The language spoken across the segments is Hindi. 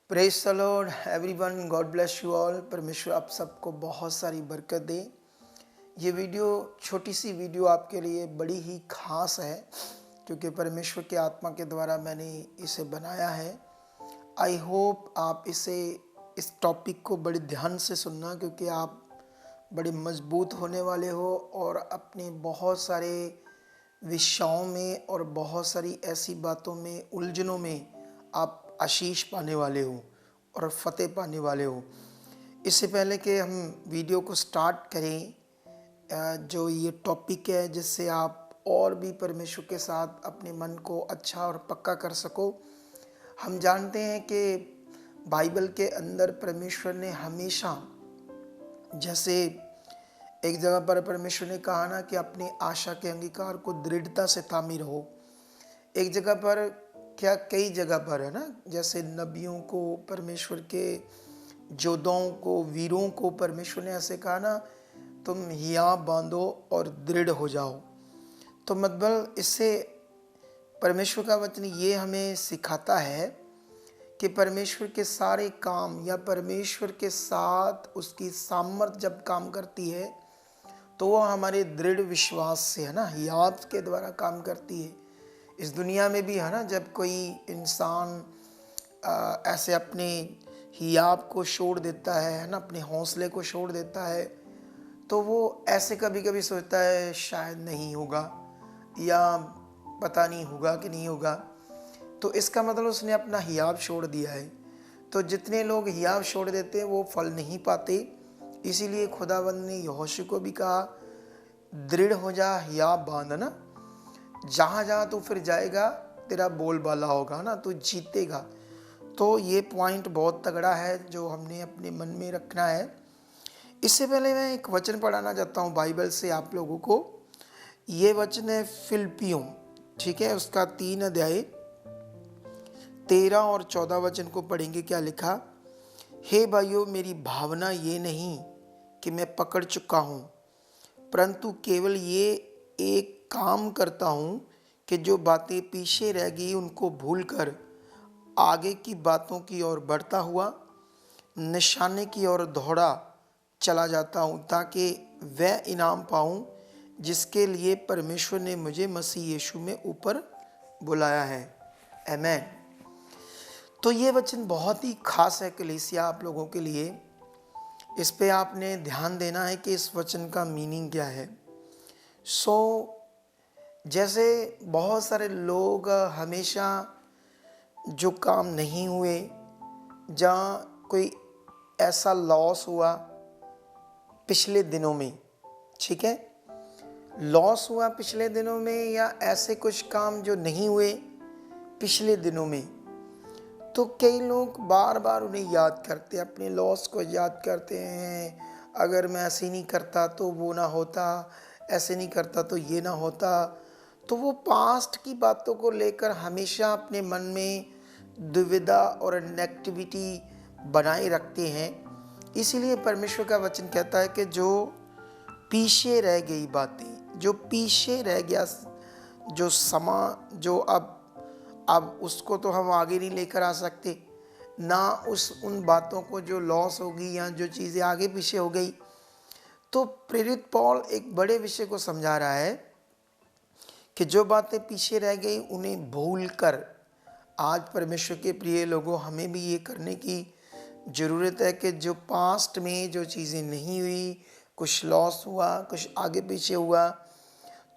Praise the Lord everyone, God bless you all. परमेश्वर आप सबको बहुत सारी बरकत दे। ये वीडियो छोटी सी वीडियो आपके लिए बड़ी ही खास है क्योंकि परमेश्वर के आत्मा के द्वारा मैंने इसे बनाया है। आई होप आप इस टॉपिक को बड़े ध्यान से सुनना क्योंकि आप बड़े मजबूत होने वाले हो और अपने बहुत सारे विषयों में और बहुत सारी ऐसी बातों में, उलझनों में आप आशीष पाने वाले हो और फतेह पाने वाले हो। इससे पहले कि हम वीडियो को स्टार्ट करें, जो ये टॉपिक है जिससे आप और भी परमेश्वर के साथ अपने मन को अच्छा और पक्का कर सको। हम जानते हैं कि बाइबल के अंदर परमेश्वर ने हमेशा, जैसे एक जगह पर परमेश्वर ने कहा ना कि अपनी आशा के अंगीकार को दृढ़ता से थामे रहो। एक जगह पर क्या, कई जगह पर है ना, जैसे नबियों को, परमेश्वर के जोधाओं को, वीरों को परमेश्वर ने ऐसे कहा ना, तुम हिया बांधो और दृढ़ हो जाओ। तो मतलब इससे परमेश्वर का वचन ये हमें सिखाता है कि परमेश्वर के सारे काम या परमेश्वर के साथ उसकी सामर्थ्य जब काम करती है तो वो हमारे दृढ़ विश्वास से, है ना, हियात के द्वारा काम करती है। इस दुनिया में भी है ना, जब कोई इंसान ऐसे अपने हियाब को छोड़ देता है ना, अपने हौसले को छोड़ देता है, तो वो ऐसे कभी कभी सोचता है शायद नहीं होगा या पता नहीं होगा कि नहीं होगा। तो इसका मतलब उसने अपना हियाब छोड़ दिया है। तो जितने लोग हियाब छोड़ देते हैं वो फल नहीं पाते। इसीलिए खुदावंद ने यहोशू को भी कहा, दृढ़ हो जा, हियाब बांध ना, जहाँ जहाँ तू फिर जाएगा तेरा बोलबाला होगा ना, तू जीतेगा। तो ये पॉइंट बहुत तगड़ा है जो हमने अपने मन में रखना है। इससे पहले मैं एक वचन पढ़ाना चाहता हूँ बाइबल से आप लोगों को। ये वचन है फिलिप्पियों, ठीक है, उसका 3 अध्याय 13 और 14 वचन को पढ़ेंगे। क्या लिखा? हे भाइयों, मेरी भावना ये नहीं कि मैं पकड़ चुका हूँ, परंतु केवल ये एक काम करता हूँ कि जो बातें पीछे रह गई उनको भूलकर आगे की बातों की ओर बढ़ता हुआ निशाने की ओर दौड़ा चला जाता हूँ, ताकि वह इनाम पाऊँ जिसके लिए परमेश्वर ने मुझे मसीह यीशु में ऊपर बुलाया है। आमीन। तो ये वचन बहुत ही खास है कलीसिया, आप लोगों के लिए। इस पे आपने ध्यान देना है कि इस वचन का मीनिंग क्या है। जैसे बहुत सारे लोग हमेशा जो काम नहीं हुए, जहाँ कोई ऐसा लॉस हुआ पिछले दिनों में, ठीक है, लॉस हुआ पिछले दिनों में, या ऐसे कुछ काम जो नहीं हुए पिछले दिनों में, तो कई लोग बार बार उन्हें याद करते, अपने लॉस को याद करते हैं। अगर मैं ऐसे नहीं करता तो वो ना होता, ऐसे नहीं करता तो ये ना होता। तो वो पास्ट की बातों को लेकर हमेशा अपने मन में दुविधा और नेगेटिविटी बनाए रखते हैं। इसीलिए परमेश्वर का वचन कहता है कि जो पीछे रह गई बातें, जो पीछे रह गया जो समा, जो अब उसको तो हम आगे नहीं लेकर आ सकते ना, उन बातों को जो लॉस होगी या जो चीज़ें आगे पीछे हो गई। तो प्रेरित पौल एक बड़े विषय को समझा रहा है कि जो बातें पीछे रह गई उन्हें भूलकर, आज परमेश्वर के प्रिय लोगों, हमें भी ये करने की ज़रूरत है कि जो पास्ट में जो चीज़ें नहीं हुई, कुछ लॉस हुआ, कुछ आगे पीछे हुआ,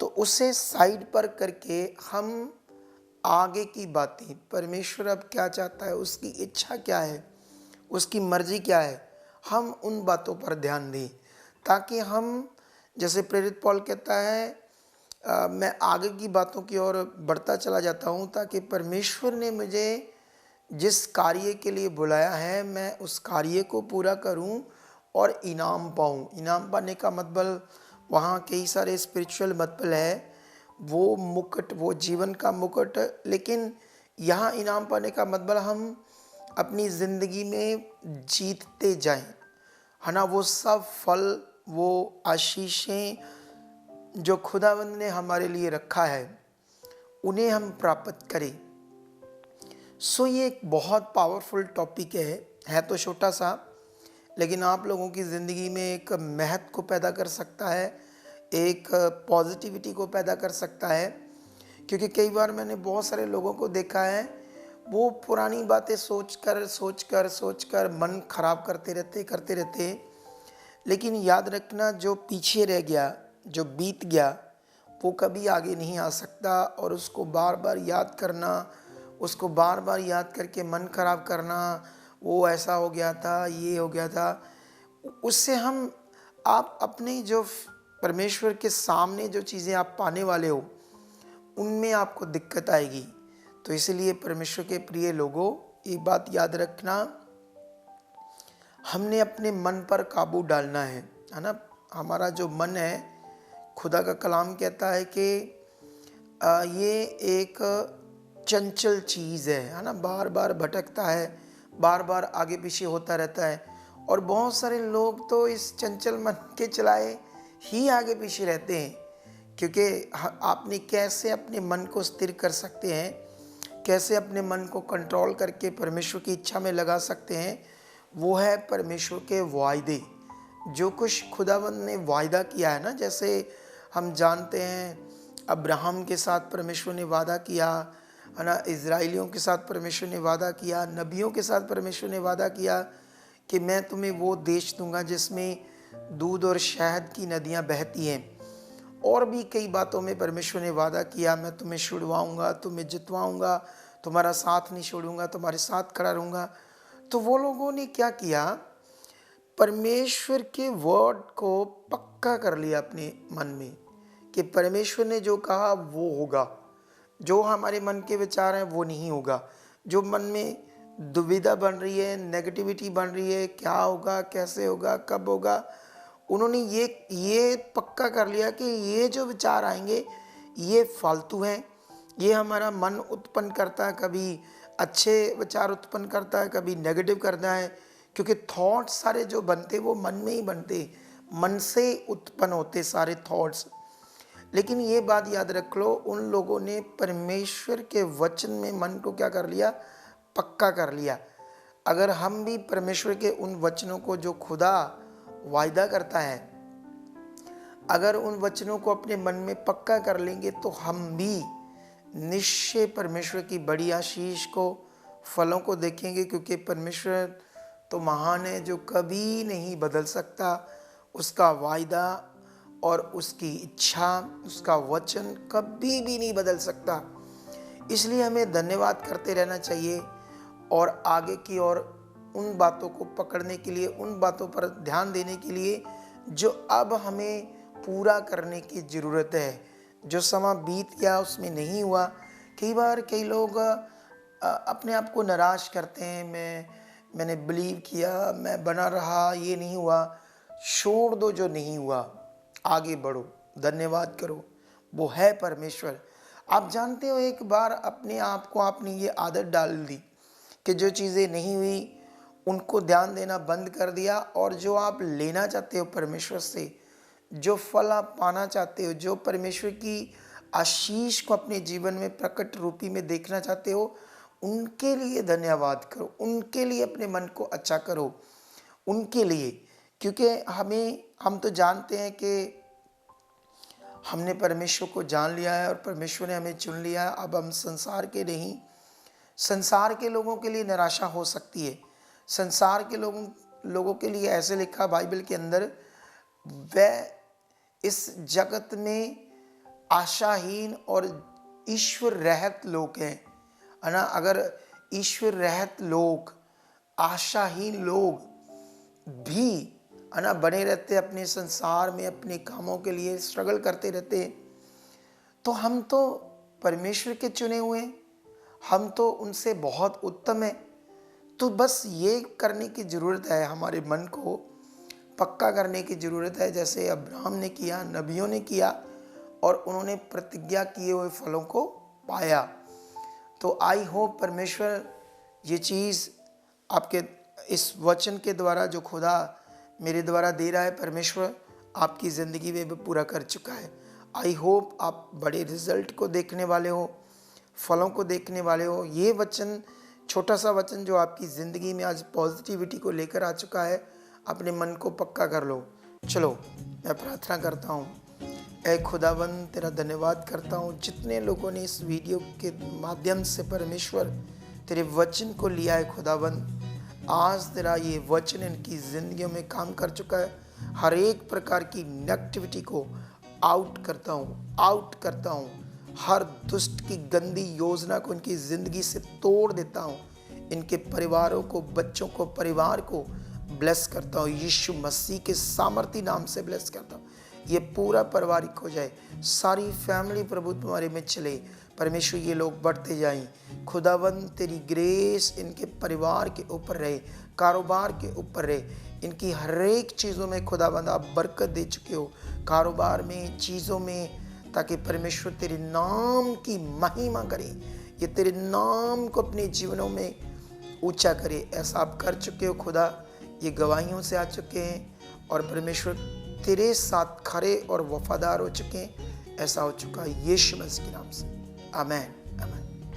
तो उसे साइड पर करके हम आगे की बातें, परमेश्वर अब क्या चाहता है, उसकी इच्छा क्या है, उसकी मर्जी क्या है, हम उन बातों पर ध्यान दें, ताकि हम, जैसे प्रेरित पौल कहता है, मैं आगे की बातों की ओर बढ़ता चला जाता हूँ, ताकि परमेश्वर ने मुझे जिस कार्य के लिए बुलाया है मैं उस कार्य को पूरा करूं और इनाम पाऊं। इनाम पाने का मतलब वहाँ कई सारे स्पिरिचुअल मतलब है, वो मुकुट, वो जीवन का मुकुट, लेकिन यहाँ इनाम पाने का मतलब हम अपनी ज़िंदगी में जीतते जाएं, है ना, वो सब फल, वो आशीषें जो खुदावंद ने हमारे लिए रखा है उन्हें हम प्राप्त करें। सो ये एक बहुत पावरफुल टॉपिक है तो छोटा सा, लेकिन आप लोगों की ज़िंदगी में एक महत्व को पैदा कर सकता है, एक पॉजिटिविटी को पैदा कर सकता है। क्योंकि कई बार मैंने बहुत सारे लोगों को देखा है, वो पुरानी बातें सोच कर मन खराब करते रहते। लेकिन याद रखना, जो पीछे रह गया, जो बीत गया, वो कभी आगे नहीं आ सकता। और उसको बार बार याद करना, उसको बार बार याद करके मन खराब करना, वो ऐसा हो गया था, ये हो गया था, उससे आप अपने जो परमेश्वर के सामने जो चीज़ें आप पाने वाले हो, उनमें आपको दिक्कत आएगी। तो इसलिए परमेश्वर के प्रिय लोगों, एक बात याद रखना, हमने अपने मन पर काबू डालना है ना। हमारा जो मन है, खुदा का कलाम कहता है कि ये एक चंचल चीज़ है ना, बार बार भटकता है, बार बार आगे पीछे होता रहता है। और बहुत सारे लोग तो इस चंचल मन के चलाए ही आगे पीछे रहते हैं। क्योंकि आपने कैसे अपने मन को स्थिर कर सकते हैं, कैसे अपने मन को कंट्रोल करके परमेश्वर की इच्छा में लगा सकते हैं, वो है परमेश्वर के वायदे। जो कुछ खुदावंद ने वायदा किया है ना, जैसे हम जानते हैं अब्राहम के साथ परमेश्वर ने वादा किया है ना, इज़राइलियों के साथ परमेश्वर ने वादा किया, नबियों के साथ परमेश्वर ने वादा किया कि मैं तुम्हें वो देश दूंगा जिसमें दूध और शहद की नदियां बहती हैं। और भी कई बातों में परमेश्वर ने वादा किया, मैं तुम्हें छुड़वाऊंगा, तुम्हें जितवाऊंगा, तुम्हारा साथ नहीं छोड़ूंगा, तुम्हारे साथ खड़ा रहूँगा। तो वो लोगों ने क्या किया, परमेश्वर के वर्ड को पक्का कर लिया अपने मन में कि परमेश्वर ने जो कहा वो होगा। जो हमारे मन के विचार हैं वो नहीं होगा। जो मन में दुविधा बन रही है, नेगेटिविटी बन रही है, क्या होगा, कैसे होगा, कब होगा, उन्होंने ये पक्का कर लिया कि ये जो विचार आएंगे ये फालतू हैं। ये हमारा मन उत्पन्न करता है, कभी अच्छे विचार उत्पन्न करता है, कभी नेगेटिव करता है। क्योंकि थॉट्स सारे जो बनते वो मन में ही बनते, मन से उत्पन्न होते सारे थॉट्स। लेकिन ये बात याद रख लो, उन लोगों ने परमेश्वर के वचन में मन को क्या कर लिया, पक्का कर लिया। अगर हम भी परमेश्वर के उन वचनों को, जो खुदा वायदा करता है, अगर उन वचनों को अपने मन में पक्का कर लेंगे, तो हम भी निश्चय परमेश्वर की बड़ी आशीष को, फलों को देखेंगे। क्योंकि परमेश्वर तो महान है, जो कभी नहीं बदल सकता। उसका वायदा और उसकी इच्छा, उसका वचन कभी भी नहीं बदल सकता। इसलिए हमें धन्यवाद करते रहना चाहिए और आगे की ओर उन बातों को पकड़ने के लिए, उन बातों पर ध्यान देने के लिए जो अब हमें पूरा करने की ज़रूरत है। जो समय बीत गया उसमें नहीं हुआ। कई बार कई लोग अपने आप को निराश करते हैं, मैंने बिलीव किया, मैं बना रहा, ये नहीं हुआ। छोड़ दो जो नहीं हुआ, आगे बढ़ो, धन्यवाद करो, वो है परमेश्वर। आप जानते हो, एक बार अपने आप को आपने ये आदत डाल दी कि जो चीज़ें नहीं हुई उनको ध्यान देना बंद कर दिया, और जो आप लेना चाहते हो परमेश्वर से, जो फल आप पाना चाहते हो, जो परमेश्वर की आशीष को अपने जीवन में प्रकट रूपी में देखना चाहते हो, उनके लिए धन्यवाद करो, उनके लिए अपने मन को अच्छा करो, उनके लिए। क्योंकि हम तो जानते हैं कि हमने परमेश्वर को जान लिया है और परमेश्वर ने हमें चुन लिया है। अब हम संसार के नहीं, संसार के लोगों के लिए निराशा हो सकती है। संसार के लोगों के लिए ऐसे लिखा बाइबल के अंदर, वह इस जगत में आशाहीन और ईश्वर रहित लोग हैं, है ना। अगर ईश्वर रहित लोग, आशाहीन लोग भी, है ना, बने रहते अपने संसार में, अपने कामों के लिए स्ट्रगल करते रहते, तो हम तो परमेश्वर के चुने हुए हैं, हम तो उनसे बहुत उत्तम हैं। तो बस ये करने की ज़रूरत है, हमारे मन को पक्का करने की ज़रूरत है, जैसे अब्राहम ने किया, नबियों ने किया, और उन्होंने प्रतिज्ञा किए हुए फलों को पाया। तो आई होप परमेश्वर ये चीज़ आपके इस वचन के द्वारा, जो खुदा मेरे द्वारा दे रहा है, परमेश्वर आपकी ज़िंदगी में भी पूरा कर चुका है। आई होप आप बड़े रिजल्ट को देखने वाले हो, फलों को देखने वाले हो। ये वचन छोटा सा वचन जो आपकी ज़िंदगी में आज पॉजिटिविटी को लेकर आ चुका है, अपने मन को पक्का कर लो। चलो मैं प्रार्थना करता हूँ। ऐ खुदावंद तेरा धन्यवाद करता हूँ, जितने लोगों ने इस वीडियो के माध्यम से परमेश्वर तेरे वचन को लिया है खुदावंद, आज तेरा ये वचन इनकी ज़िंदगियों में काम कर चुका है। हर एक प्रकार की नेगेटिविटी को आउट करता हूँ। हर दुष्ट की गंदी योजना को इनकी ज़िंदगी से तोड़ देता हूँ। इनके परिवारों को, बच्चों को, परिवार को ब्लेस करता हूँ। यीशु मसीह के सामर्थी नाम से ब्लेस करता हूँ। ये पूरा पारिवारिक हो जाए, सारी फैमिली प्रभु तुम्हारे में चले। परमेश्वर ये लोग बढ़ते जाएं। खुदावंद तेरी ग्रेस इनके परिवार के ऊपर रहे, कारोबार के ऊपर रहे, इनकी हर एक चीज़ों में खुदावंद आप बरकत दे चुके हो, कारोबार में, चीज़ों में, ताकि परमेश्वर तेरे नाम की महिमा करे, ये तेरे नाम को अपने जीवनों में ऊंचा करे। ऐसा आप कर चुके हो खुदा, ये गवाहियों से आ चुके हैं और परमेश्वर तेरे साथ खरे और वफादार हो चुके हैं। ऐसा हो चुका है यीशु मसीह के नाम से, आमीन।